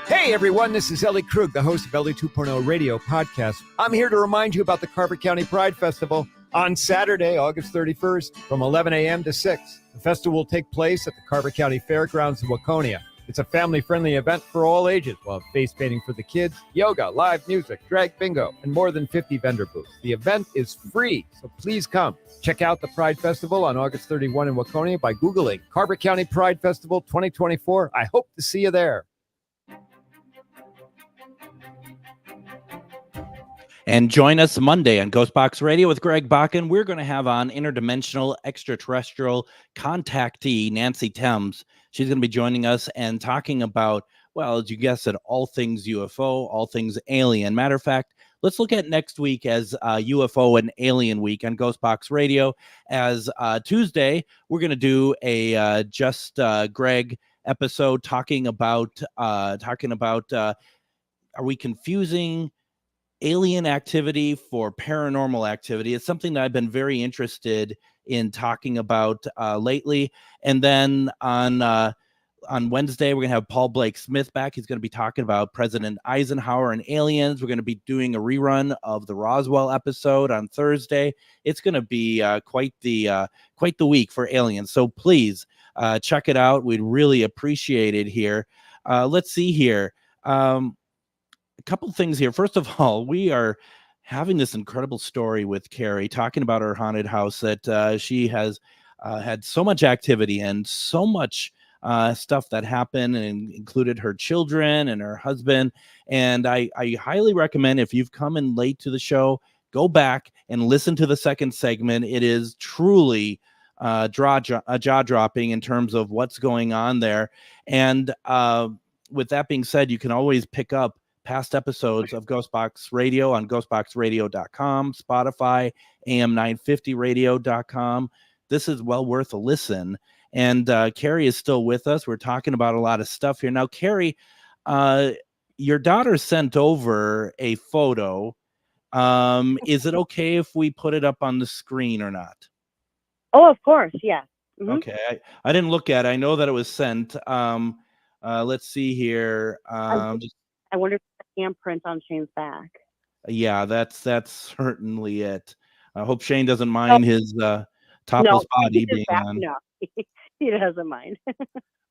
Hey everyone, this is Ellie Krug, the host of Ellie 2.0 Radio Podcast. I'm here to remind you about the Carver County Pride Festival on Saturday, August 31st from 11 a.m. to 6. The festival will take place at the Carver County Fairgrounds in Waconia. It's a family-friendly event for all ages. We'll have face painting for the kids, yoga, live music, drag bingo, and more than 50 vendor booths. The event is free, so please come. Check out the Pride Festival on August 31 in Waconia by Googling Carver County Pride Festival 2024. I hope to see you there. And join us Monday on GhostBox Radio with Greg Bakun. We're going to have on interdimensional extraterrestrial contactee Nancy Thames. She's going to be joining us and talking about, well, as you guessed it, all things UFO, all things alien. Matter of fact, let's look at next week as UFO and Alien Week on GhostBox Radio. As Tuesday, we're going to do a Just Greg episode talking about are we confusing alien activity for paranormal activity? It's something that I've been very interested in talking about lately. And then on Wednesday, we're going to have Paul Blake Smith back. He's going to be talking about President Eisenhower and aliens. We're going to be doing a rerun of the Roswell episode on Thursday. It's going to be quite the week for aliens. So please check it out. We'd really appreciate it here. Let's see here. A couple things here. First of all, we are having this incredible story with Carrie talking about her haunted house that she has had so much activity and so much stuff that happened and included her children and her husband. And I highly recommend, if you've come in late to the show, go back and listen to the second segment. It is truly jaw-dropping in terms of what's going on there. And with that being said, you can always pick up past episodes of GhostBox Radio on ghostboxradio.com, Spotify, am950radio.com. This is well worth a listen. And Carrie is still with us. We're talking about a lot of stuff here. Now, Carrie, your daughter sent over a photo. Is it okay if we put it up on the screen or not? Oh, of course. Yeah. Mm-hmm. Okay. I didn't look at it. I know that it was sent. Let's see here. I wonder if the handprint on Shane's back. Yeah, that's certainly it. I hope Shane doesn't mind his topless No, body he is being back. on. No, he doesn't mind.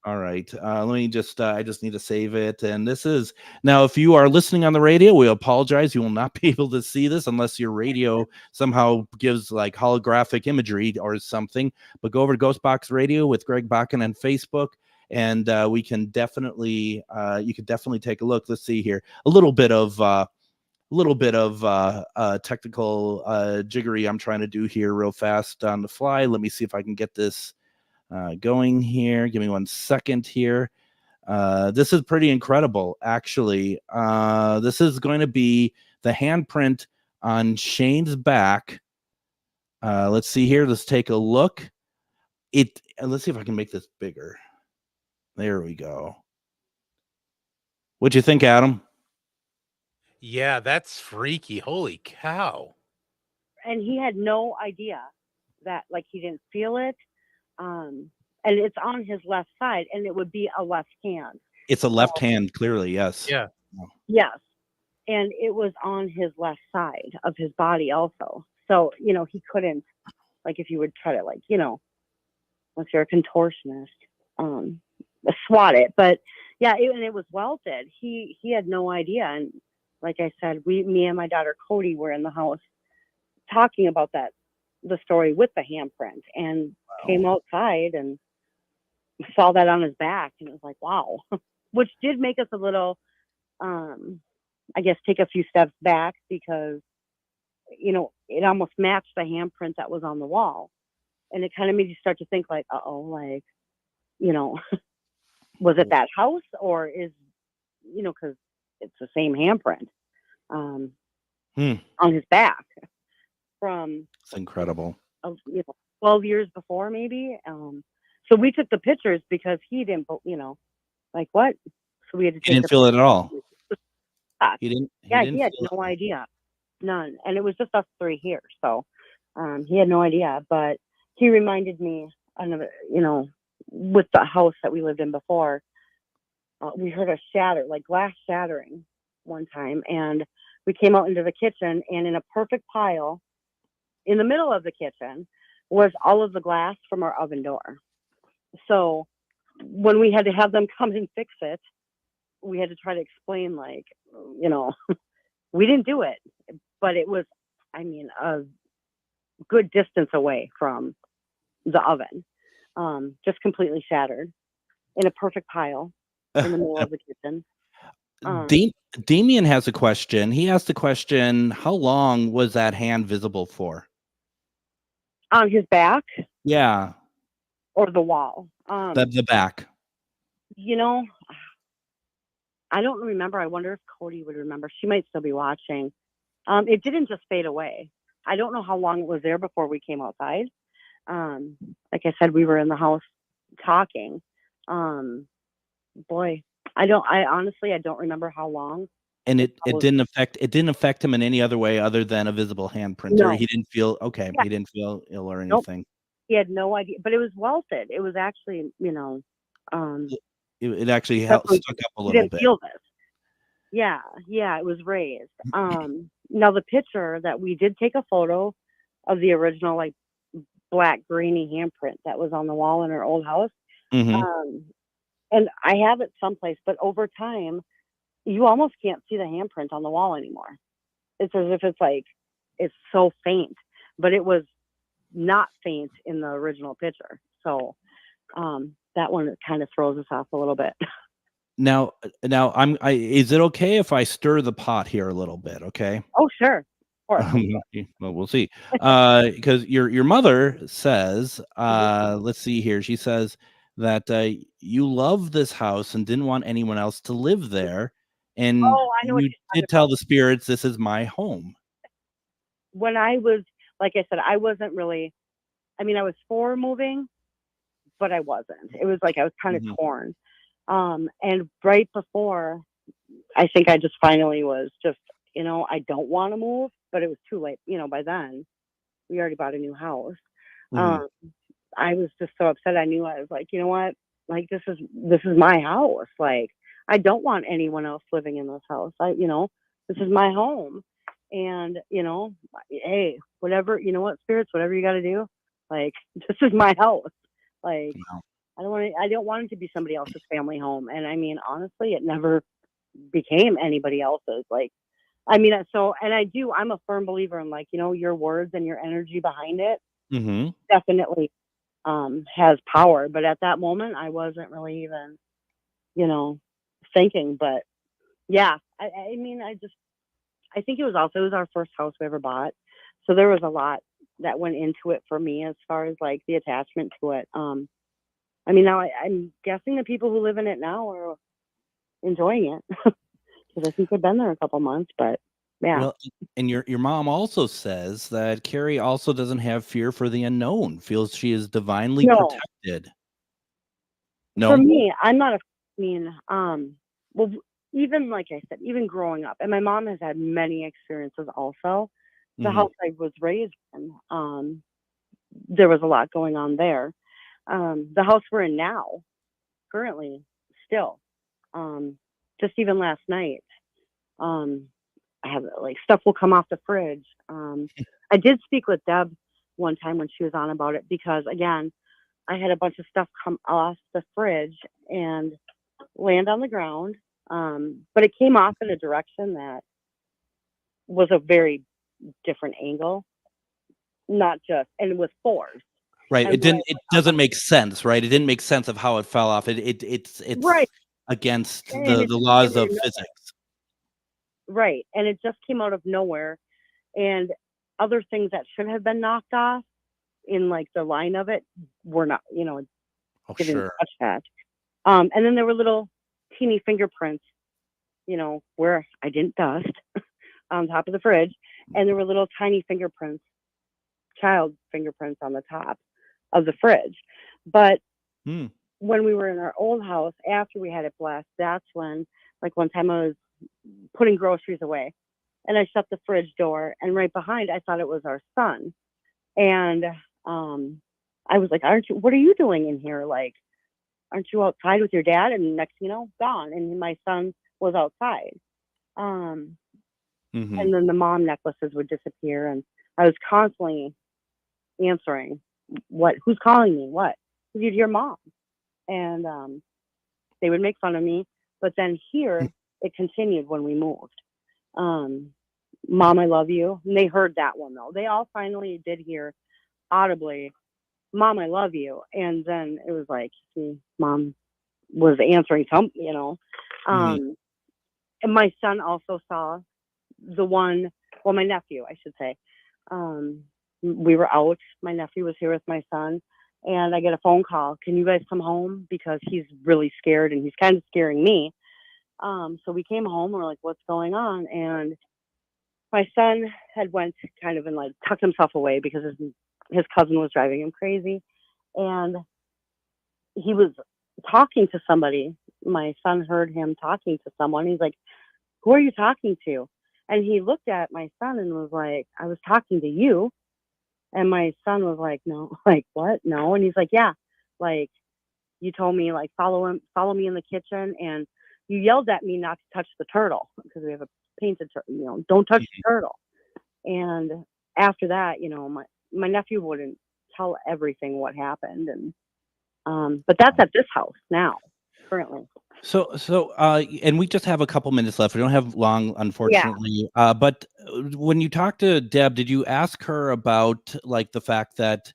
All right. Let me just, I just need to save it. And this is now, if you are listening on the radio, we apologize. You will not be able to see this unless your radio somehow gives like holographic imagery or something. But go over to GhostBox Radio with Greg Bakun on Facebook. And we can definitely, you could definitely take a look. Let's see here. A little bit of technical jiggery I'm trying to do here real fast on the fly. Let me see if I can get this going here. Give me 1 second here. This is pretty incredible, actually. This is going to be the handprint on Shane's back. Let's see here. Let's take a look. Let's see if I can make this bigger. There we go. What'd you think, Adam? Yeah, that's freaky. Holy cow. And he had no idea that, like, he didn't feel it. And it's on his left side, and it would be a left hand. It's a left hand, clearly, yes. Yeah. Yes. And it was on his left side of his body also. So, he couldn't, like, if you would try to, like, once you're a contortionist, swat it. But yeah, and it was welted. He had no idea. And like I said, me and my daughter Cody were in the house talking about the story with the handprint, and came outside and saw that on his back, and it was like, wow, which did make us a little, I guess, take a few steps back, because, it almost matched the handprint that was on the wall. And it kind of made you start to think like, like, was it that house, or is, because it's the same handprint on his back from It's incredible. 12 years before, maybe. So we took the pictures because he didn't, like, what? So we had to. He didn't feel it at all. He didn't. He had no idea, none. And it was just us three here, so he had no idea. But he reminded me, with the house that we lived in before, we heard a shatter, like glass shattering, one time, and we came out into the kitchen, and in a perfect pile in the middle of the kitchen was all of the glass from our oven door. So when we had to have them come and fix it, we had to try to explain, like, we didn't do it, but it was, a good distance away from the oven, just completely shattered in a perfect pile in the middle of the kitchen. Damien has a question. He asked the question, how long was that hand visible for? On his back? Yeah. Or the wall? The back. I don't remember. I wonder if Cody would remember. She might still be watching. It didn't just fade away. I don't know how long it was there before we came outside. Like I said, we were in the house talking. Boy, I honestly don't remember how long. And it didn't affect him in any other way other than a visible handprint. No. Or he didn't feel okay. Yeah. He didn't feel ill or anything. Nope. He had no idea, but it was welted. It was actually, it actually stuck up a little didn't bit. Feel this. Yeah, it was raised. Now the picture that we did take a photo of the original, like, black grainy handprint that was on the wall in our old house. Mm-hmm. And I have it someplace, but over time, you almost can't see the handprint on the wall anymore. It's as if it's so faint, but it was not faint in the original picture. So that one kind of throws us off a little bit. Now, is it okay if I stir the pot here a little bit? Okay. Oh, sure. Well, we'll see. Because your mother says, let's see here. She says that you love this house and didn't want anyone else to live there. And I know you did tell the spirits, this is my home. When I was, like I said, I wasn't really, I was for moving, but I wasn't. It was like I was kind of torn. And right before, I think I just finally was just, I don't want to move, but it was too late. By then, we already bought a new house. I was just so upset. I knew, I was like, you know what? Like, this is my house. Like, I don't want anyone else living in this house. This is my home. And, hey, whatever, you know what, spirits, whatever you got to do, like, this is my house. Like, Wow. I don't want it to be somebody else's family home. And I mean, honestly, it never became anybody else's. Like, I mean, I'm a firm believer in, like, your words and your energy behind it Mm-hmm. definitely has power. But at that moment, I wasn't really even, thinking. But yeah, I mean, I think it was our first house we ever bought. So there was a lot that went into it for me as far as like the attachment to it. I mean, now I'm guessing the people who live in it now are enjoying it because I think they've been there a couple months, but yeah. Well, and your mom also says that Carrie also doesn't have fear for the unknown, feels she is divinely No, protected. for No? me, I'm not I mean, well, even like I said, even growing up, and my mom has had many experiences also. The Mhm. house I was raised in, there was a lot going on there. The house we're in now, currently, still, just even last night, um, I have like stuff will come off the fridge. I did speak with Deb one time when she was on about it because again, I had a bunch of stuff come off the fridge and land on the ground. But it came off in a direction that was a very different angle, not just, and with force. Right. And what I It doesn't make sense, right? It didn't make sense of how it fell off. It's right, against and it the just came laws out of of nowhere. physics. Right, and it just came out of nowhere, and other things that should have been knocked off in like the line of it were not, Oh, didn't sure. touch that. And then there were little teeny fingerprints, where I didn't dust on top of the fridge, and there were little tiny fingerprints, child fingerprints on the top of the fridge. But Hmm. when we were in our old house, after we had it blessed, that's when, like one time I was putting groceries away, and I shut the fridge door, and right behind, I thought it was our son, and I was like, what are you doing in here? Like, aren't you outside with your dad? And next, gone. And my son was outside. Mm-hmm. And then the mom necklaces would disappear. And I was constantly answering, who's calling me? What? You'd hear mom. And they would make fun of me. But then here, it continued when we moved. Mom, I love you. And they heard that one, though. They all finally did hear audibly, Mom, I love you. And then it was like, Mom was answering something, Mm-hmm. And my son also saw my nephew, I should say. We were out. My nephew was here with my son, and I get a phone call. Can you guys come home? Because he's really scared, and he's kind of scaring me. So we came home. We're like, what's going on? And my son had went kind of and like tucked himself away because his cousin was driving him crazy. And he was talking to somebody. My son heard him talking to someone. He's like, who are you talking to? And he looked at my son and was like, I was talking to you. And my son was like, no, like what? No. And he's like, yeah, like you told me like follow me in the kitchen, and you yelled at me not to touch the turtle because we have a painted turtle, don't touch the turtle. And after that, my nephew wouldn't tell everything what happened. And but that's at this house now, currently. So, and we just have a couple minutes left. We don't have long, Yeah. unfortunately. But when you talked to Deb, did you ask her about like the fact that,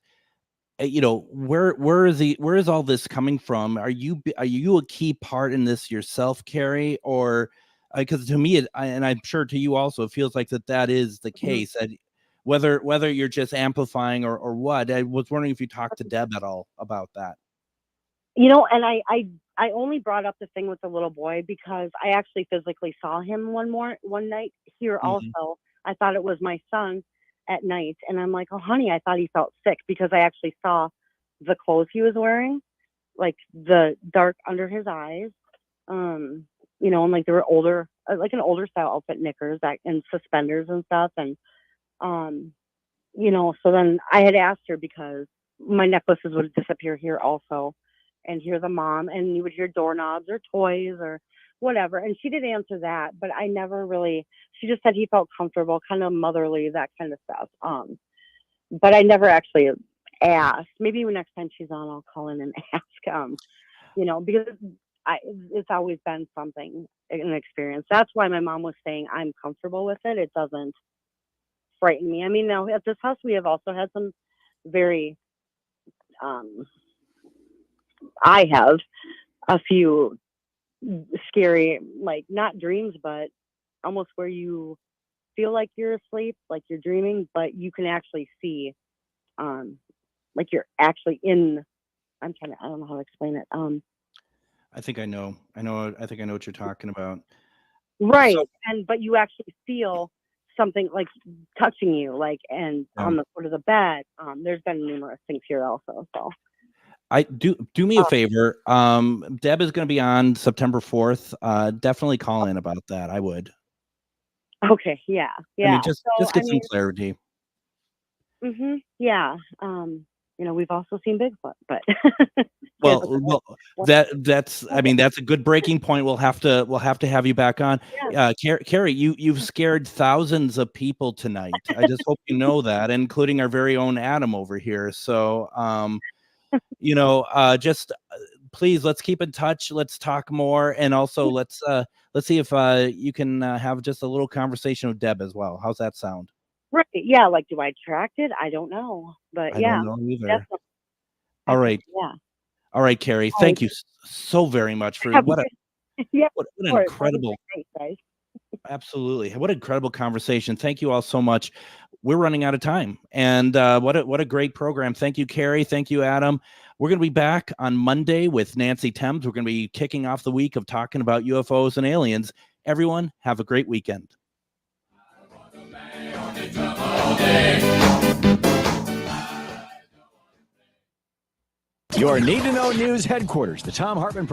where is all this coming from? Are you a key part in this yourself, Carrie? Or because to me, and I'm sure to you also, it feels like that is the case. That whether you're just amplifying or what, I was wondering if you talked to Deb at all about that. And I only brought up the thing with the little boy because I actually physically saw him one night here also. I thought it was my son at night, and I'm like, oh honey, I thought he felt sick because I actually saw the clothes he was wearing, like the dark under his eyes, and like they were older, like an older style outfit, knickers and suspenders and stuff. And so then I had asked her because my necklaces would disappear here also. and hear the mom, and you would hear doorknobs or toys or whatever. And she did answer that, but I never really, she just said he felt comfortable, kind of motherly, that kind of stuff. But I never actually asked. Maybe next time she's on, I'll call in and ask, because it's always been something, an experience. That's why my mom was saying I'm comfortable with it. It doesn't frighten me. I mean, now at this house, we have also had some very, I have a few scary, like not dreams, but almost where you feel like you're asleep, like you're dreaming, but you can actually see, like you're actually in, I don't know how to explain it. I think I know what you're talking about. Right. So, But you actually feel something like touching you, like, and on the foot of the bed. There's been numerous things here also. So I do me a favor. Deb is going to be on September 4th. Definitely call in about that. I would. okay. Yeah. I mean, just get some clarity. Yeah. We've also seen Bigfoot, but well, that's I mean, that's a good breaking point. We'll have to have you back on. Yeah. Carrie, you've scared thousands of people tonight. I just hope you know that, including our very own Adam over here. So, just please, let's keep in touch. Let's talk more, and also let's see if you can have just a little conversation with Deb as well. How's that sound? Right. Yeah. Like, do I attract it? I don't know, but I yeah. don't know either. Definitely. All right. Yeah. All right, Carrie. Thank you so very much for what an incredible, absolutely, what an incredible conversation. Thank you all so much. We're running out of time, and what a great program. Thank you, Carrie. Thank you, Adam. We're going to be back on Monday with Nancy Thames. We're going to be kicking off the week of talking about UFOs and aliens. Everyone, have a great weekend. Your Need to Know News headquarters, the Thom Hartmann